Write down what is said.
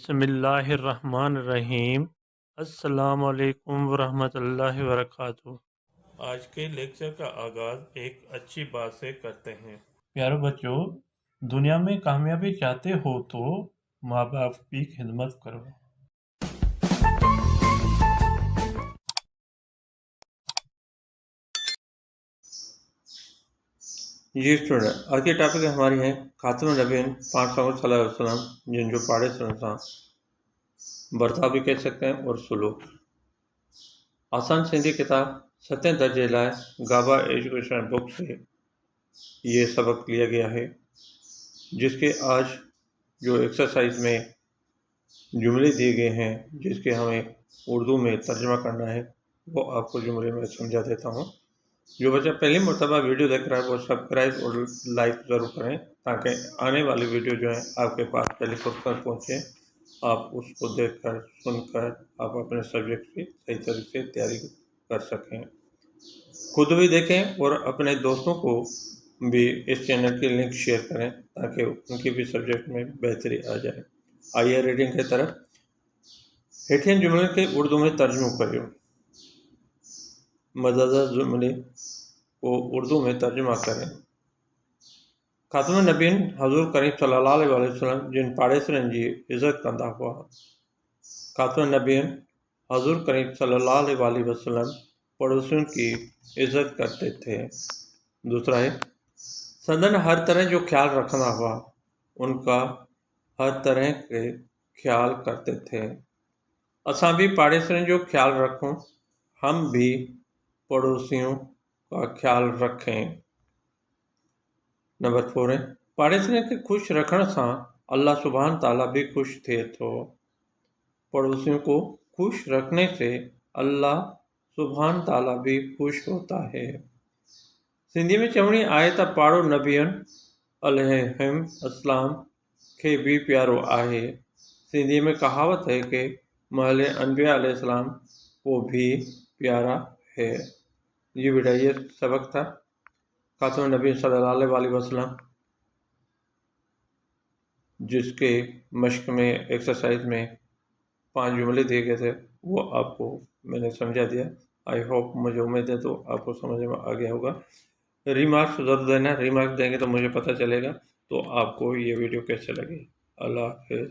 بسم اللہ الرحمن الرحیم۔ السلام علیکم ورحمۃ اللہ وبرکاتہ۔ آج کے لیکچر کا آغاز ایک اچھی بات سے کرتے ہیں۔ پیارے بچوں، دنیا میں کامیابی چاہتے ہو تو ماں باپ کی خدمت کرو۔ جی اسٹوڈنٹ، آج کی ٹاپک ہماری ہیں خاتم النبیین پاک صلی اللہ علیہ وسلم، جن جو پاڑے سنسان برتاؤ بھی کہہ سکتے ہیں اور سلوک۔ آسان سندھی کتاب ستیں درجے لائے گابا ایجوکیشن بک سے یہ سبق لیا گیا ہے، جس کے آج جو ایکسرسائز میں جملے دیے گئے ہیں، جس کے ہمیں اردو میں ترجمہ کرنا ہے، وہ آپ کو جملے میں سمجھا دیتا ہوں۔ جو بچہ پہلی مرتبہ ویڈیو دیکھ رہا ہے وہ سبسکرائب اور لائک ضرور کریں، تاکہ آنے والی ویڈیو جو ہے آپ کے پاس پہلے پر پہنچے، آپ اس کو دیکھ کر سن کر آپ اپنے سبجیکٹ کی صحیح طریقے سے تیاری کر سکیں۔ خود بھی دیکھیں اور اپنے دوستوں کو بھی اس چینل کی لنک شیئر کریں، تاکہ ان کی بھی سبجیکٹ میں بہتری آ جائے۔ آئیے ریڈنگ کی طرف۔ ہیٹھین جملے کے اردو میں ترجمہ کریو۔ مددہ جملے کو اردو میں ترجمہ کریں۔ خاتم النبیین حضور کریم صلی اللہ علیہ وسلم جن پاڑیسرن جی عزت کندا ہوا۔ خاتم النبیین حضور کریم صلی اللہ علیہ وسلم پڑوسیوں کی عزت کرتے تھے۔ دوسرا ہے سندن ہر طرح جو خیال رکھنا ہوا، ان کا ہر طرح کے خیال کرتے تھے۔ اساں بھی پاڑیسرن جو خیال رکھوں، ہم بھی پڑوسیوں کا خیال رکھیں۔ نمبر 4 ہے پاڑیسرن کے خوش رکھنے سے اللہ سبحانہ تعالیٰ بھی خوش تھے تو۔ پڑوسیوں کو خوش رکھنے سے اللہ سبحانہ تعالیٰ بھی خوش ہوتا ہے۔ سندھی میں چوڑی آئے تا پاڑو نبیان علیہم السلام کے بھی پیارو آہے۔ سندھی میں کہاوت ہے کہ محل انبیاء علیہ السلام کو بھی پیارا ہے۔ یہ بیٹا یہ سبق تھا خاتم النبی صلی اللہ علیہ وسلم، جس کے مشق میں ایکسرسائز میں 5 جملے دیے گئے تھے، وہ آپ کو میں نے سمجھا دیا۔ آئی ہوپ، مجھے امید ہے تو آپ کو سمجھ میں آ گیا ہوگا۔ ریمارکس ضرور دینا، ریمارکس دیں گے تو مجھے پتہ چلے گا تو آپ کو یہ ویڈیو کیسے لگی۔ اللہ حافظ۔